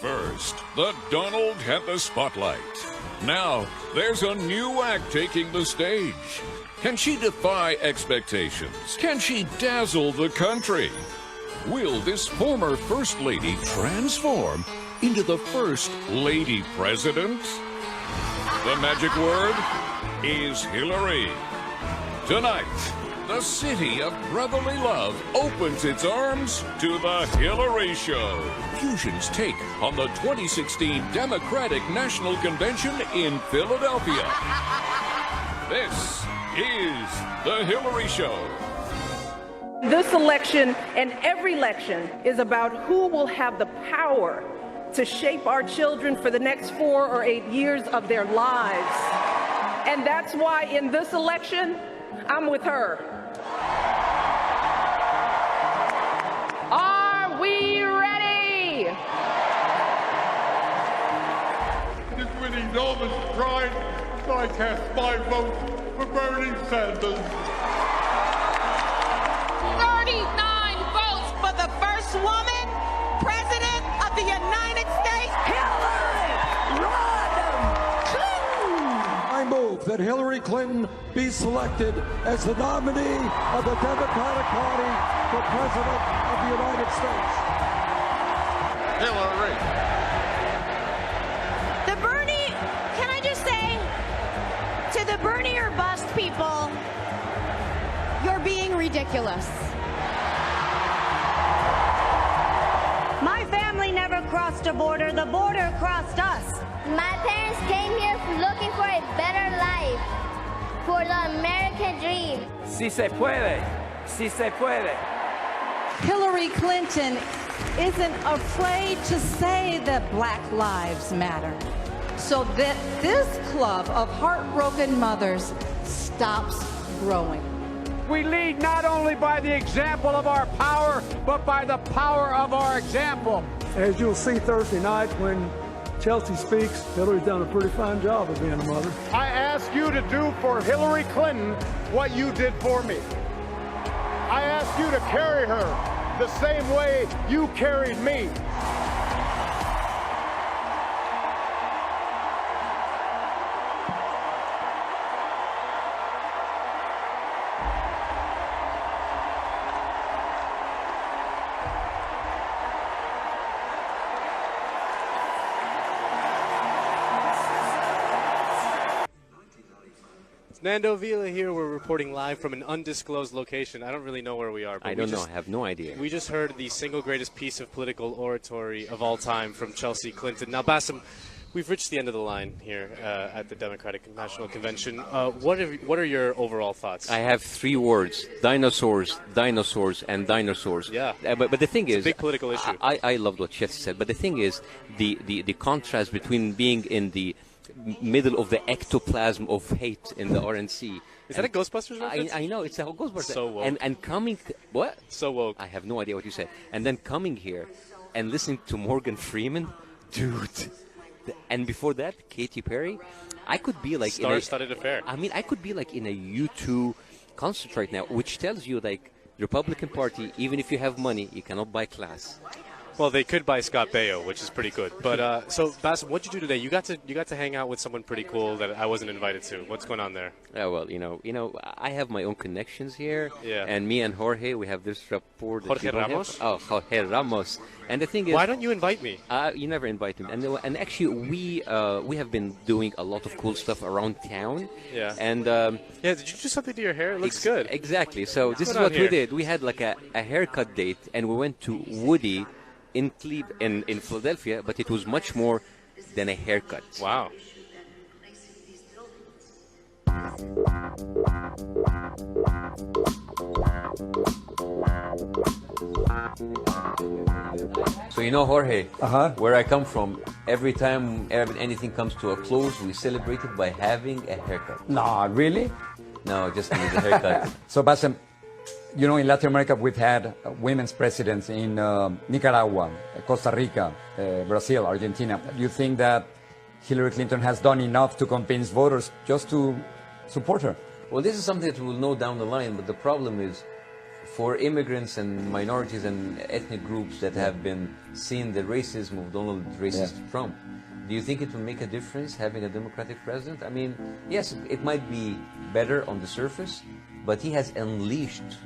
First, the Donald had the spotlight. Now, there's a new act taking the stage. Can she defy expectations? Can she dazzle the country? Will this former First Lady transform into the First Lady President? The magic word is Hillary. Tonight, the city of brotherly love opens its arms to the Hillary Show. Fusion's take on the 2016 Democratic National Convention in Philadelphia. This is the Hillary Show. This election and every election is about who will have the power to shape our children for the next 4 or 8 years of their lives. And that's why in this election, I'm with her. Are we ready? It is with enormous pride that I cast my vote for Bernie Sanders. 39 votes for the first woman president of the United States. Hillary I move that Hillary Clinton be selected as the nominee of the Democratic Party for President of the United States. Hillary. The Bernie, can I just say, to the Bernie or bust people, you're being ridiculous. My family never crossed a border. The border crossed us. My parents came here looking for a better life, for the American dream. Si se puede, si se puede. Hillary Clinton isn't afraid to say that Black lives matter, so that this club of heartbroken mothers stops growing. We lead not only by the example of our power, but by the power of our example. As you'll see Thursday night when Chelsea speaks, Hillary's done a pretty fine job of being a mother. I ask you to do for Hillary Clinton what you did for me. I ask you to carry her the same way you carried me. Nando Vila here. We're reporting live from an undisclosed location. I don't really know where we are. But I don't know. I have no idea. We just heard the single greatest piece of political oratory of all time from Chelsea Clinton. Now, Bassem, we've reached the end of the line here at the Democratic National Convention. What are your overall thoughts? I have 3 words: dinosaurs, dinosaurs, and dinosaurs. Yeah. But the thing is, it's a big political issue. I loved what Chelsea said. But the thing is, the contrast between being in the middle of the ectoplasm of hate in the RNC. Is that a Ghostbusters reference? I know, it's a Ghostbusters. So woke. And coming, what? So woke. I have no idea what you said. And then coming here and listening to Morgan Freeman, dude. And before that, Katy Perry. I could be like star-studded affair. I mean, I could be like in a U2 concert right now, which tells you like the Republican Party, even if you have money, you cannot buy class. Well, they could buy Scott Baio, which is pretty good. But so, Bassem, what'd you do today? You got to hang out with someone pretty cool that I wasn't invited to. What's going on there? Yeah, well, you know, I have my own connections here. Yeah. And me and Jorge, we have this rapport. Jorge Ramos? Oh, Jorge Ramos. And the thing is, why don't you invite me? You never invite me. And actually, we have been doing a lot of cool stuff around town. Yeah. And yeah, did you do something to your hair? It looks good. Exactly. So this is what we did. We had like a haircut date, and we went to Woody in Philadelphia, but it was much more than a haircut. Wow. So you know, Jorge, where I come from, every time anything comes to a close, we celebrate it by having a haircut. No, really? No, just need a haircut. So, Bassem, you know, in Latin America, we've had women's presidents in Nicaragua, Costa Rica, Brazil, Argentina. Do you think that Hillary Clinton has done enough to convince voters just to support her? Well, this is something that we'll know down the line, but the problem is for immigrants and minorities and ethnic groups that have been seeing the racism of Donald racist Trump, do you think it will make a difference having a Democratic president? I mean, yes, it might be better on the surface, but he has unleashed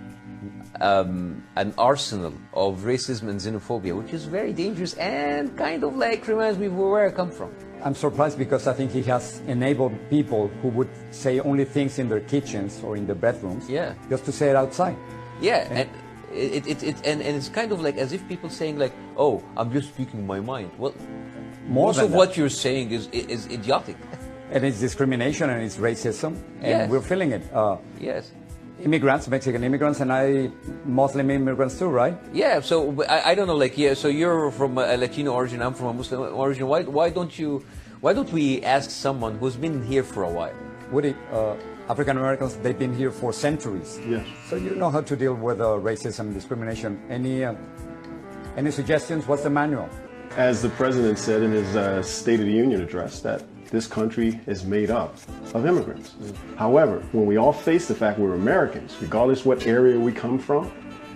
an arsenal of racism and xenophobia, which is very dangerous and kind of like reminds me of where I come from. I'm surprised because I think he has enabled people who would say only things in their kitchens or in their bedrooms, just to say it outside. Yeah, and it's kind of like as if people saying like, "Oh, I'm just speaking my mind." Well, most of what you're saying is idiotic. And it's discrimination and it's racism, and we're feeling it. Yes. Immigrants, Mexican immigrants, and Muslim immigrants too, right? Yeah, so I don't know, like, so you're from a Latino origin, I'm from a Muslim origin. Why don't we ask someone who's been here for a while? Woody, African Americans, they've been here for centuries. Yes. So you know how to deal with racism and discrimination. Any suggestions? What's the manual? As the president said in his State of the Union address, that this country is made up of immigrants. However, when we all face the fact we're Americans, regardless what area we come from,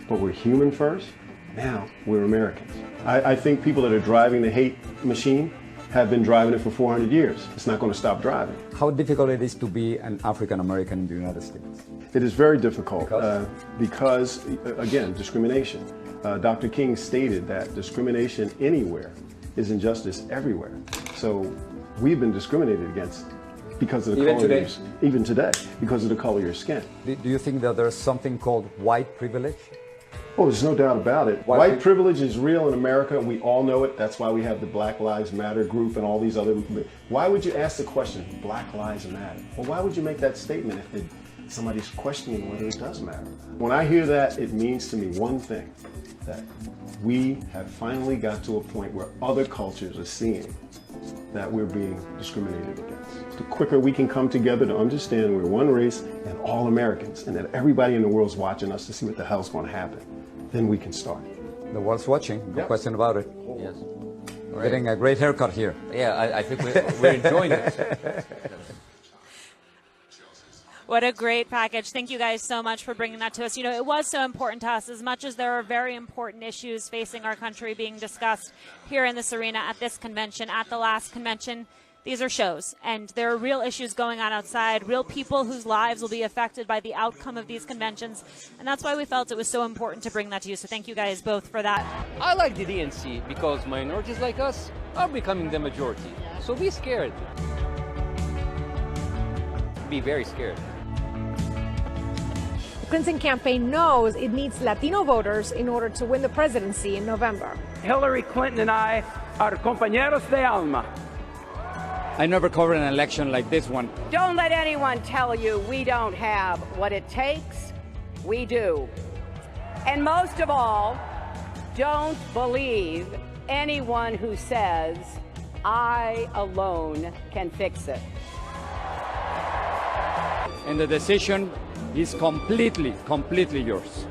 but we're human first, now we're Americans. I think people that are driving the hate machine have been driving it for 400 years. It's not going to stop driving. How difficult it is to be an African American in the United States? It is very difficult because again, discrimination. Dr. King stated that discrimination anywhere is injustice everywhere. So we've been discriminated against because of the color of even today, because of the color of your skin. Do you think that there's something called white privilege? Oh, there's no doubt about it. White privilege is real in America. We all know it. That's why we have the Black Lives Matter group and all these other. Why would you ask the question, Black Lives Matter? Well, why would you make that statement if somebody's questioning whether it does matter? When I hear that, it means to me one thing, that we have finally got to a point where other cultures are seeing that we're being discriminated against. The quicker we can come together to understand we're one race and all Americans, and that everybody in the world's watching us to see what the hell's going to happen, then we can start. The world's watching, no question about it. Yes. Right. Getting a great haircut here. Yeah, I think we're enjoying it. What a great package. Thank you guys so much for bringing that to us. You know, it was so important to us, as much as there are very important issues facing our country being discussed here in this arena at this convention, at the last convention. These are shows, and there are real issues going on outside, real people whose lives will be affected by the outcome of these conventions, and that's why we felt it was so important to bring that to you. So thank you guys both for that. I like the DNC because minorities like us are becoming the majority. So be scared. Be very scared. The Clinton campaign knows it needs Latino voters in order to win the presidency in November. Hillary Clinton and I are compañeros de alma. I never covered an election like this one. Don't let anyone tell you we don't have what it takes. We do. And most of all, don't believe anyone who says, I alone can fix it. And the decision is completely yours.